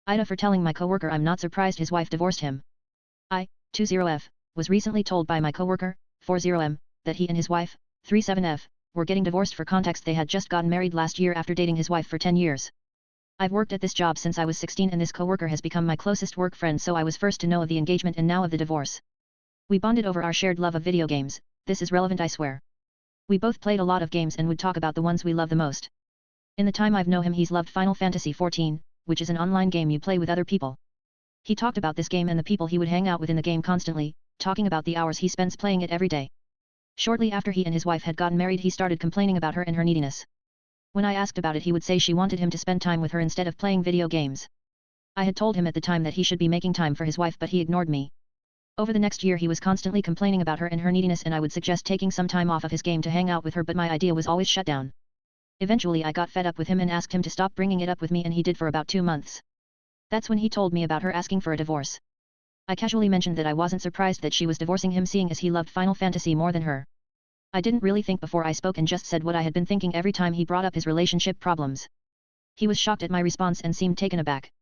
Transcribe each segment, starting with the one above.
AITA for telling my coworker I'm not surprised his wife divorced him. I, 20F, was recently told by my coworker, 40M, that he and his wife, 37F, were getting divorced. For context, they had just gotten married last year after dating his wife for 10 years. I've worked at this job since I was 16 and this coworker has become my closest work friend, so I was first to know of the engagement and now of the divorce. We bonded over our shared love of video games. This is relevant, I swear. We both played a lot of games and would talk about the ones we love the most. In the time I've known him, he's loved Final Fantasy XIV, which is an online game you play with other people. He talked about this game and the people he would hang out with in the game constantly, talking about the hours he spends playing it every day. Shortly after he and his wife had gotten married, he started complaining about her and her neediness. When I asked about it, he would say she wanted him to spend time with her instead of playing video games. I had told him at the time that he should be making time for his wife, but he ignored me. Over the next year he was constantly complaining about her and her neediness, and I would suggest taking some time off of his game to hang out with her, but my idea was always shut down. Eventually I got fed up with him and asked him to stop bringing it up with me, and he did for about 2 months. That's when he told me about her asking for a divorce. I casually mentioned that I wasn't surprised that she was divorcing him, seeing as he loved Final Fantasy more than her. I didn't really think before I spoke and just said what I had been thinking every time he brought up his relationship problems. He was shocked at my response and seemed taken aback.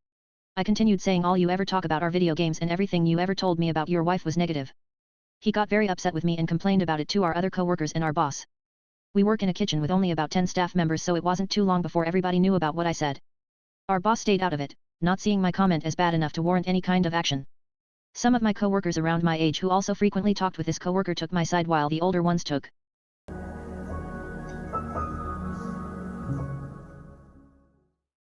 I continued saying, all you ever talk about are video games and everything you ever told me about your wife was negative. He got very upset with me and complained about it to our other coworkers and our boss. We work in a kitchen with only about 10 staff members, so it wasn't too long before everybody knew about what I said. Our boss stayed out of it, not seeing my comment as bad enough to warrant any kind of action. Some of my coworkers around my age who also frequently talked with this coworker took my side, while the older ones took